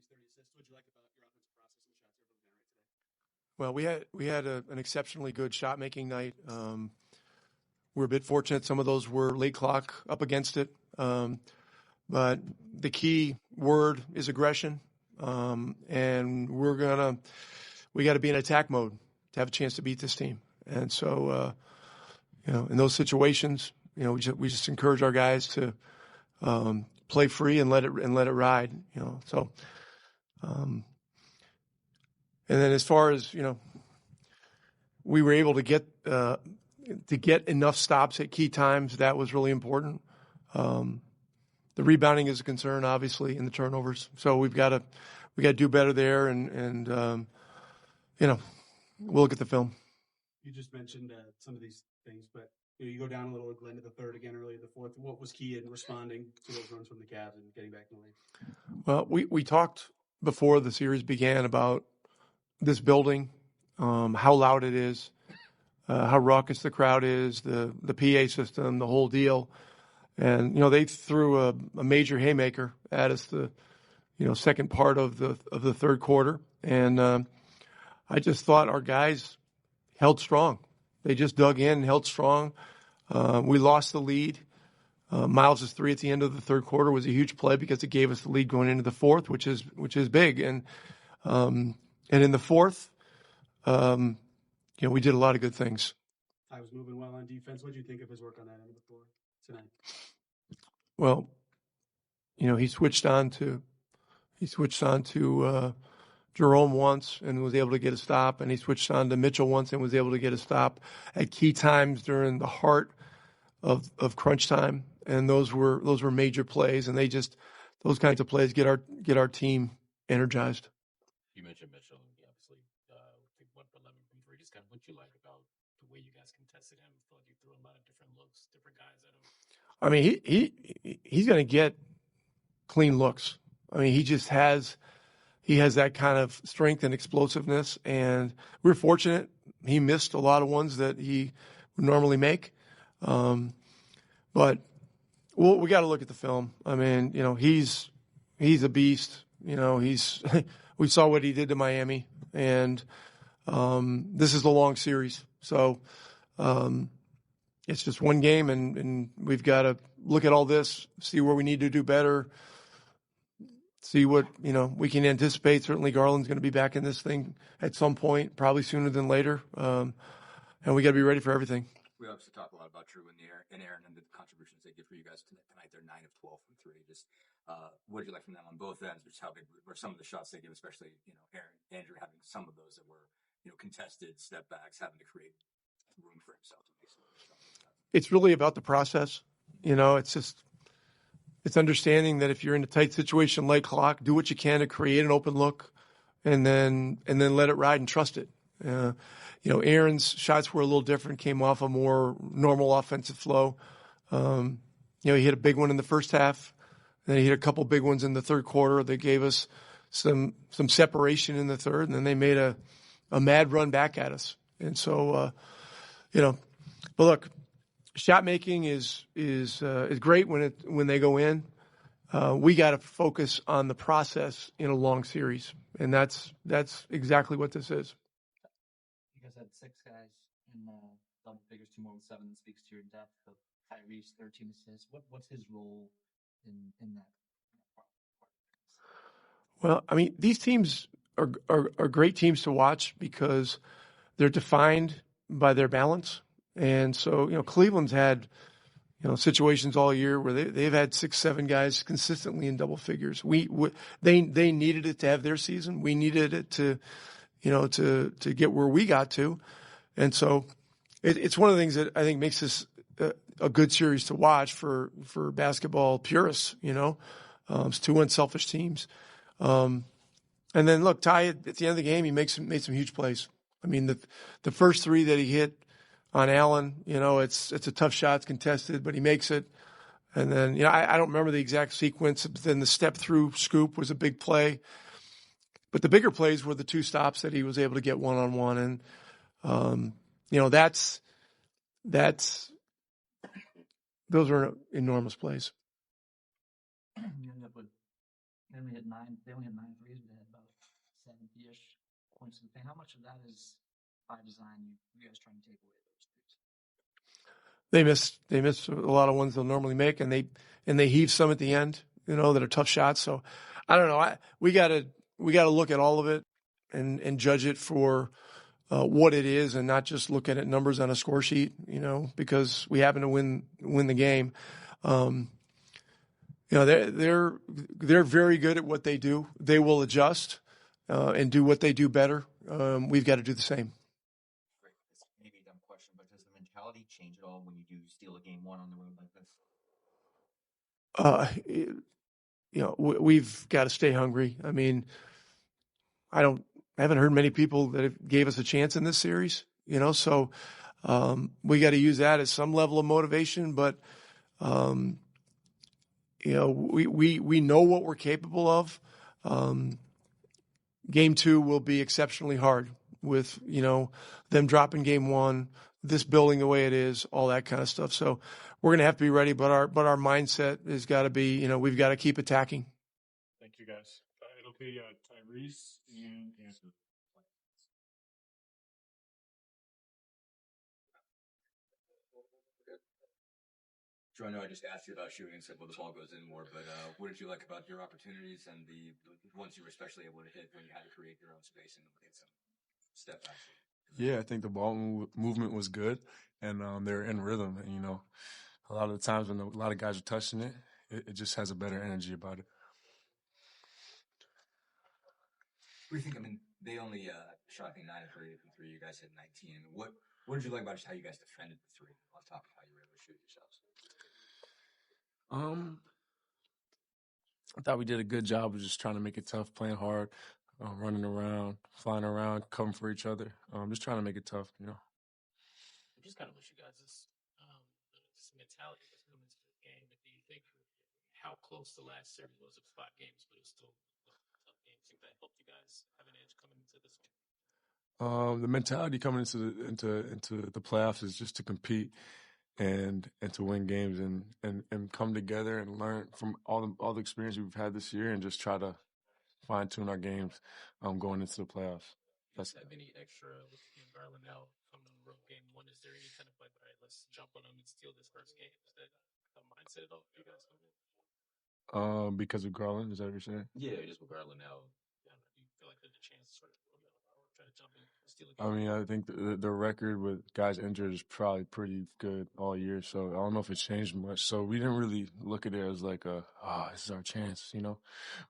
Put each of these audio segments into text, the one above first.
30 assists. What did you like about your offensive process and the shots you were able to generate today? Well, we had an exceptionally good shot making night. We're a bit fortunate; some of those were late clock up against it. But the key word is aggression, and we got to be in attack mode to have a chance to beat this team. And so, in those situations, we just encourage our guys to play free and let it ride. So. And then as far as, we were able to get enough stops at key times, that was really important. The rebounding is a concern, obviously, in the turnovers. So we got to do better there, and we'll look at the film. You just mentioned some of these things, but you go down a little at the end of the third again, early in the fourth. What was key in responding to those runs from the Cavs and getting back in the lead? Well, we talked before the series began about this building, how loud it is, how raucous the crowd is, the PA system, the whole deal. And, they threw a major haymaker at us the, second part of the third quarter. And I just thought our guys held strong. They just dug in and held strong. We lost the lead. Miles' three at the end of the third quarter was a huge play because it gave us the lead going into the fourth, which is big. And in the fourth, we did a lot of good things. I was moving well on defense. What did you think of his work on that end of the floor tonight? Well, he switched on to Jerome once and was able to get a stop, and he switched on to Mitchell once and was able to get a stop at key times during the heart of crunch time. And those were major plays, and those kinds of plays get our team energized. You mentioned Mitchell, and obviously, I think 1 for 11 from three. Just kind of what you like about the way you guys contested him. I feel like you threw a lot of different looks, different guys at him. I mean, he's going to get clean looks. I mean, he has that kind of strength and explosiveness, and we're fortunate. He missed a lot of ones that he would normally make, but we got to look at the film. I mean, he's a beast. We saw what he did to Miami, and this is a long series. So it's just one game, and we've got to look at all this, see where we need to do better, see what we can anticipate. Certainly Garland's going to be back in this thing at some point, probably sooner than later, and we got to be ready for everything. We obviously talk a lot about Drew and Aaron and the contributions they did for you guys tonight. They're 9 of 12 from three. Just what did you like from them on both ends? Just how big were some of the shots they gave, especially Andrew having some of those that were contested step backs, having to create room for himself to make some of those shots. It's really about the process. It's understanding that if you're in a tight situation like clock, do what you can to create an open look, and then let it ride and trust it. Aaron's shots were a little different, came off a more normal offensive flow. He hit a big one in the first half, and then he hit a couple big ones in the third quarter. They gave us some separation in the third, and then they made a mad run back at us. And so, but look, shot making is great when they go in. We got to focus on the process in a long series, and that's exactly what this is. You guys had 6 guys in double figures, 2 more with 7. That speaks to your depth. Of Tyrese, 13 assists. What's his role in that? Well, I mean, these teams are great teams to watch because they're defined by their balance. And so, Cleveland's had, situations all year where they've had 6, 7 guys consistently in double figures. They needed it to have their season. We needed it to get where we got to. And so it's one of the things that I think makes this a good series to watch for basketball purists, It's 2 unselfish teams. And then look, Ty, at the end of the game, he made some huge plays. I mean, the first 3 that he hit on Allen, it's a tough shot, it's contested, but he makes it. And then, I don't remember the exact sequence, but then the step through scoop was a big play. But the bigger plays were the 2 stops that he was able to get one-on-one. And, those are enormous plays. You end up with They only hit 9 threes, but they had about 70-ish points in the paint. How much of that is by design? You guys trying to take away those threes? They miss a lot of ones they'll normally make, and they heave some at the end, that are tough shots. So I don't know. We gotta look at all of it and judge it for what it is, and not just look at numbers on a score sheet, because we happen to win the game. They're very good at what they do. They will adjust and do what they do better. We've got to do the same. Great. This may be a dumb question, but does the mentality change at all when you do steal a game one on the road like this? We've got to stay hungry. I mean, I haven't heard many people that gave us a chance in this series, so we got to use that as some level of motivation, but we know what we're capable of. Game two will be exceptionally hard with, them dropping game one, this building the way it is, all that kind of stuff. So we're going to have to be ready, but our mindset has got to be, we've got to keep attacking. Thank you, guys. It'll be Tyrese and Andrew. Drew, I know I just asked you about shooting, said, well, the ball goes in more, but what did you like about your opportunities and the ones you were especially able to hit when you had to create your own space and get some step backs? Yeah, I think the ball movement was good, and they're in rhythm. And, a lot of the times when a lot of guys are touching it, it just has a better energy about it. What do you think? I mean, they only shot, I think, 9 of 30 from 3. You guys hit 19. What did you like about just how you guys defended the 3 on top of how you were able to shoot yourselves? I thought we did a good job of just trying to make it tough, playing hard, running around, flying around, covering for each other. Just trying to make it tough, I just kind of wish you guys this mentality that's coming into this game. But do you think how close the last series was of 5 games, but it was still a tough game? Do you think that helped you guys have an edge coming into this one? The mentality coming into the playoffs is just to compete and to win games and come together and learn from all the experience we've had this year and just try to fine tune our games going into the playoffs. Do you have any extra with Carlisle now coming on the road game 1? Is there any kind of like, all right, let's jump on them and steal this first game? Is that a mindset at all for you guys coming in? Because of Garland, is that what you're saying? Yeah, just with Carlisle now. Do you feel like there's a chance to sort of try to jump in and steal a game? I mean, I think the record with guys injured is probably pretty good all year, so I don't know if it changed much. So we didn't really look at it as like this is our chance, We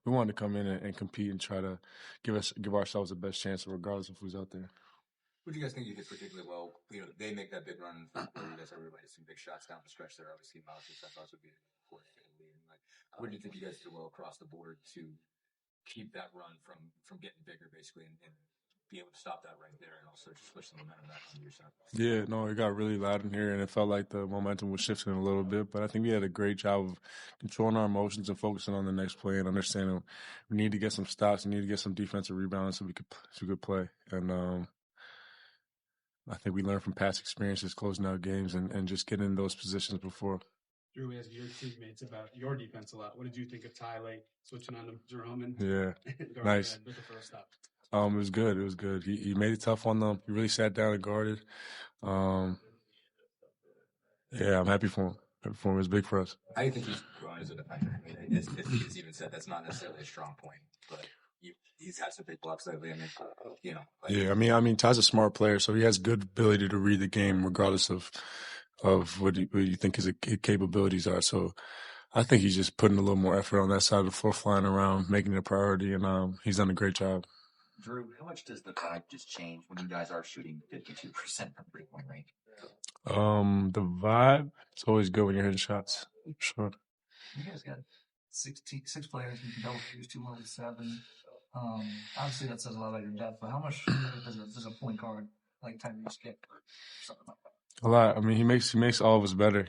wanted to come in and compete and try to give ourselves the best chance, regardless of who's out there. What do you guys think you did particularly well? They make that big run for you guys. Everybody hit some big shots down the stretch there. Obviously, Miles, I thought would be important for the lead. What do you think you guys did well across the board to keep that run from getting bigger, basically, and be able to stop that right there and also just push the momentum back on your side? Yeah, no, it got really loud in here, and it felt like the momentum was shifting a little bit. But I think we had a great job of controlling our emotions and focusing on the next play and understanding we need to get some stops, we need to get some defensive rebounds so we could play. And I think we learned from past experiences closing out games and just getting in those positions before. Drew, we asked your teammates about your defense a lot. What did you think of Tyler switching on to Jerome and nice with the first stop? It was good. It was good. He made it tough on them. He really sat down and guarded. I'm happy for him. It was big for us. How do you think he's growing as a defender? I mean, as he's even said, that's not necessarily a strong point, but he's had some big blocks lately. I mean, I mean, Ty's a smart player, so he has good ability to read the game, regardless of what you think his capabilities are. So I think he's just putting a little more effort on that side of the floor, flying around, making it a priority, and he's done a great job. Drew, how much does the vibe just change when you guys are shooting 52% from 3-point range? The vibe, it's always good when you're hitting shots. Sure. You guys got 6 players who can double figures, 2 more with 7. Obviously, that says a lot about your depth, but how much does a point guard like Tyrese get or something like that? A lot. I mean, he makes all of us better.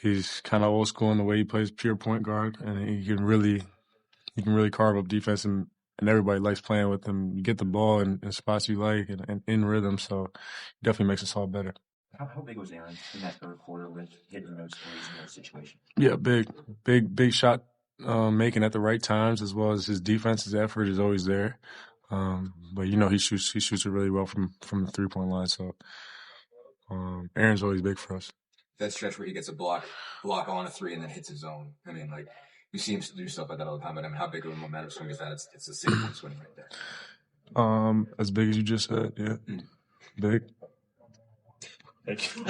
He's kind of old school in the way he plays pure point guard, and he can really carve up defense, and everybody likes playing with him. You get the ball in spots you like and in rhythm, so he definitely makes us all better. How big was Aaron in that third quarter with hitting those threes in those situations? Yeah, big shot making at the right times, as well as his defense's effort is always there. But he shoots it really well from the 3-point line. So Aaron's always big for us. That stretch where he gets a block on a three and then hits his zone. I mean, like, we see him do stuff like that all the time. But I mean, how big of a momentum swing is that? It's a 6-point swing right there. As big as you just said, yeah, big. Thank you.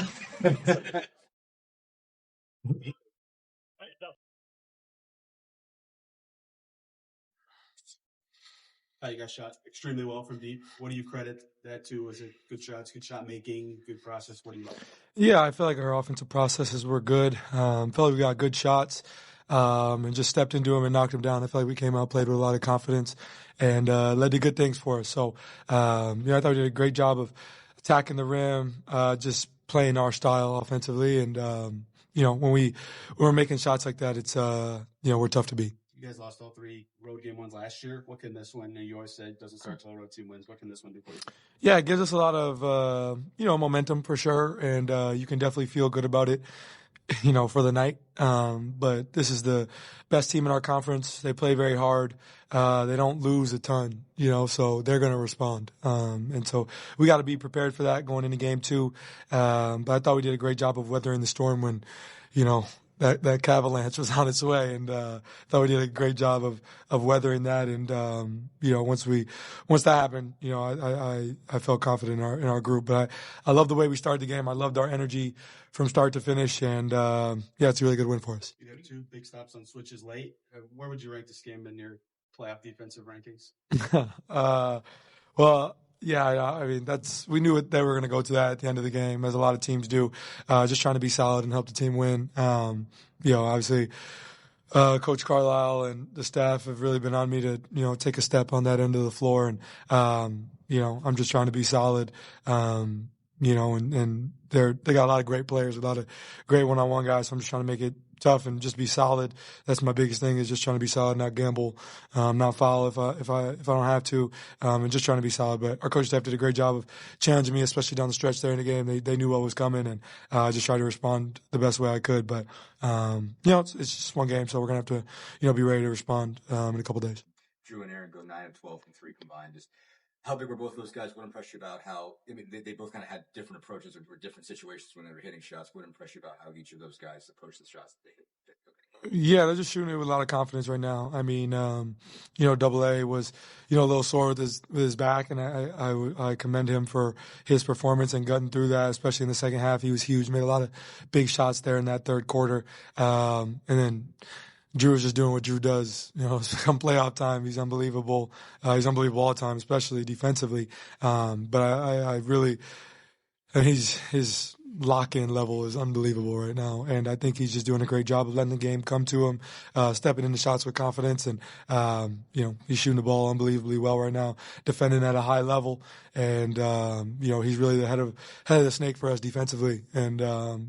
You guys shot extremely well from deep. What do you credit that to? Was it good shots, good shot making, good process? What do you like? Yeah, I feel like our offensive processes were good. Felt like we got good shots and just stepped into them and knocked them down. I feel like we came out, played with a lot of confidence, and led to good things for us. So, I thought we did a great job of attacking the rim, just playing our style offensively. And, when we're making shots like that, it's, we're tough to beat. You guys lost all 3 road game ones last year. What can this one, you always said, doesn't start until road team wins. What can this one do for you? Yeah, it gives us a lot of, momentum for sure. And you can definitely feel good about it, for the night. But this is the best team in our conference. They play very hard. They don't lose a ton, so they're going to respond. And so we got to be prepared for that going into game 2. But I thought we did a great job of weathering the storm when, that avalanche was on its way, and thought we did a great job of weathering that. And once that happened, I felt confident in our group. But I love the way we started the game. I loved our energy from start to finish, and it's a really good win for us. You have 2 big stops on switches late. Where would you rank this game in your playoff defensive rankings? Well. Yeah, I mean, we knew they were going to go to that at the end of the game, as a lot of teams do, just trying to be solid and help the team win. Obviously, Coach Carlisle and the staff have really been on me to, take a step on that end of the floor. And, I'm just trying to be solid, and they got a lot of great players, a lot of great one-on-one guys. So I'm just trying to make it tough and just be solid. That's my biggest thing, is just trying to be solid, not gamble, not foul if I don't have to, and just trying to be solid. But our coach staff did a great job of challenging me, especially down the stretch there in the game. They knew what was coming, and just tried to respond the best way I could. But it's just one game, so we're gonna have to be ready to respond in a couple days. Drew and Aaron go 9 of 12 from 3 combined. Just how big were both of those guys? What impressed you about how? I mean, they both kind of had different approaches or different situations when they were hitting shots. What impressed you about how each of those guys approached the shots that they hit? Yeah, they're just shooting it with a lot of confidence right now. I mean, Double A was, a little sore with his back, and I commend him for his performance and gutting through that, especially in the second half. He was huge, made a lot of big shots there in that third quarter. And then Drew is just doing what Drew does. Come playoff time, he's unbelievable. He's unbelievable all the time, especially defensively. But I really, his lock-in level is unbelievable right now, and I think he's just doing a great job of letting the game come to him, stepping into shots with confidence, and he's shooting the ball unbelievably well right now, defending at a high level, and he's really the head of the snake for us defensively, and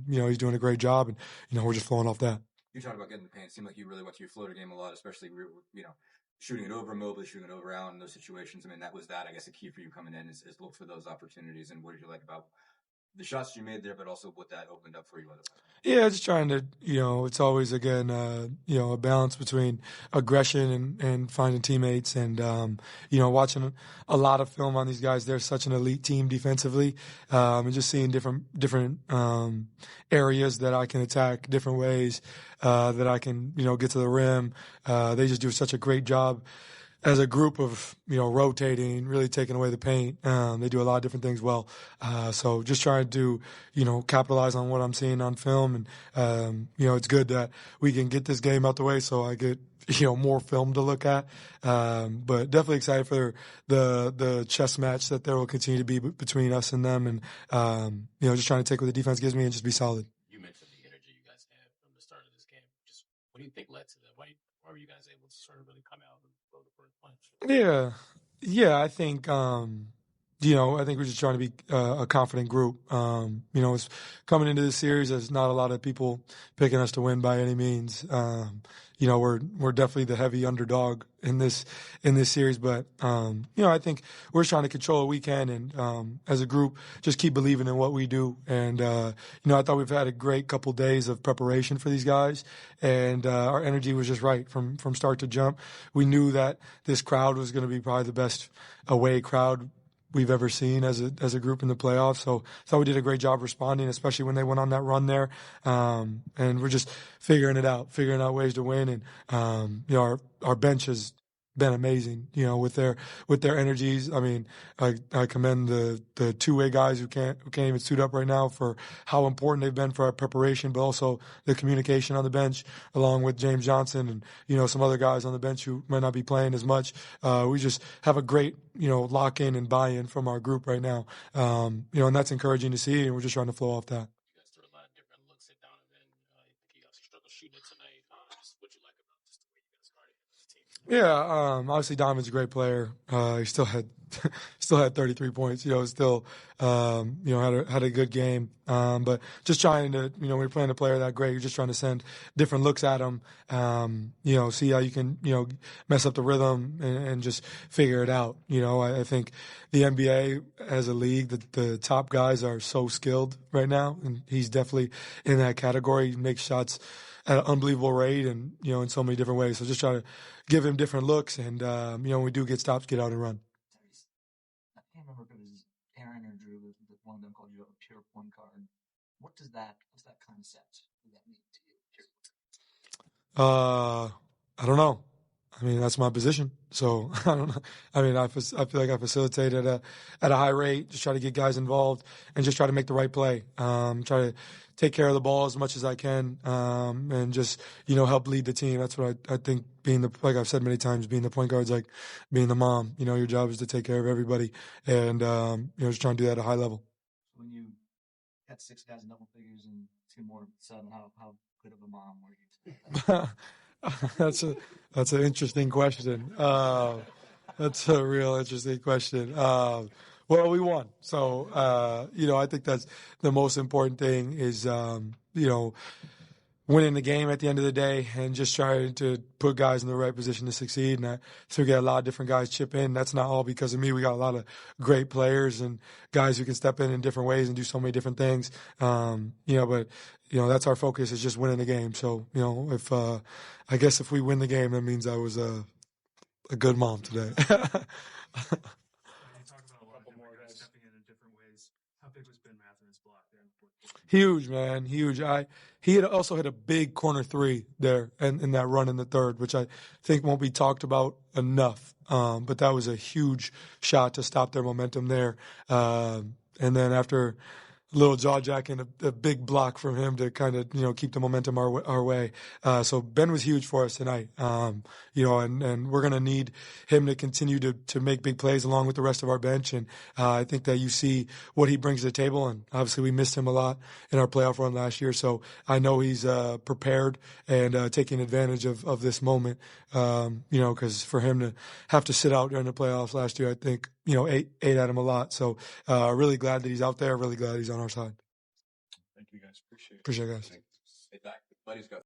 he's doing a great job, and we're just flowing off that. You talked about getting the paint. It seemed like you really went to your floater game a lot, especially shooting it over Mobley, shooting it over Allen in those situations. I mean, that was I guess, a key for you coming in is look for those opportunities. And what did you like about the shots you made there, but also what that opened up for you? Yeah, just trying to, it's always, again, a balance between aggression and finding teammates and, watching a lot of film on these guys. They're such an elite team defensively, and just seeing different areas that I can attack, different ways that I can, get to the rim. They just do such a great job as a group of, rotating, really taking away the paint. They do a lot of different things well. So just trying to, capitalize on what I'm seeing on film. And, it's good that we can get this game out the way so I get, more film to look at. But definitely excited for the chess match that there will continue to be between us and them. And, just trying to take what the defense gives me and just be solid. You mentioned the energy you guys had from the start of this game. Just what do you think led to that? Why were you guys able to sort of really come out and throw the first punch? Yeah, I think I think we're just trying to be a confident group. It's coming into this series, there's not a lot of people picking us to win by any means. We're definitely the heavy underdog in this series, but I think we're trying to control what we can, and as a group, just keep believing in what we do. And I thought we've had a great couple days of preparation for these guys, and our energy was just right from start to jump. We knew that this crowd was going to be probably the best away crowd we've ever seen as a group in the playoffs. So I thought we did a great job responding, especially when they went on that run there. And we're just figuring out ways to win. And, our bench has been amazing, with their energies. I mean, I commend the two-way guys who can't even suit up right now for how important they've been for our preparation, but also the communication on the bench, along with James Johnson and, some other guys on the bench who might not be playing as much. We just have a great, lock-in and buy-in from our group right now. And that's encouraging to see, and we're just trying to flow off that. You guys threw a lot of different looks at Donovan. I think he also struggled shooting it tonight. Just what you like about just the way you guys guarded him as a team? Yeah, obviously Donovan's a great player. He still had 33 points. Still had a good game. But just trying to, when you're playing a player that great, you're just trying to send different looks at him. See how you can, mess up the rhythm and just figure it out. I think the NBA as a league, the top guys are so skilled right now, and he's definitely in that category. He makes shots at an unbelievable rate and, in so many different ways. So just try to give him different looks and, when we do get stops, get out and run. I can't remember if it was Aaron or Drew, but one of them called you a pure point guard. What's that concept? What does that mean to you? I don't know. I mean, that's my position. So I don't know. I mean, I feel like I facilitate at a high rate, just try to get guys involved and just try to make the right play. Try to take care of the ball as much as I can, and just, help lead the team. That's what I think like I've said many times, being the point guard's like being the mom. Your job is to take care of everybody and, just trying to do that at a high level. When you had 6 guys in double figures and 2 more 7, how good of a mom were you? That's an interesting question. That's a real interesting question. Well, we won. So, I think that's the most important thing is, winning the game at the end of the day and just trying to put guys in the right position to succeed. And so we get a lot of different guys chip in. That's not all because of me. We got a lot of great players and guys who can step in different ways and do so many different things. But that's our focus, is just winning the game. So, I guess if we win the game, that means I was a good mom today. You talk about a lot of different guys stepping in different ways. How big was Ben Matherin's block there in the fourth quarter? Huge, man. Huge. He had also hit a big corner 3 there and in that run in the third, which I think won't be talked about enough. But that was a huge shot to stop their momentum there. And then after a little jaw jacking, a big block from him to kind of, keep the momentum our way. So Ben was huge for us tonight. And we're going to need him to continue to make big plays along with the rest of our bench. And I think that you see what he brings to the table. And obviously we missed him a lot in our playoff run last year. So I know he's prepared and taking advantage of this moment, because for him to have to sit out during the playoffs last year, I think, ate at him a lot. So really glad that he's out there. Really glad he's on our side. Thank you, guys. Appreciate it. Appreciate it, guys. Hey, back. Buddy's got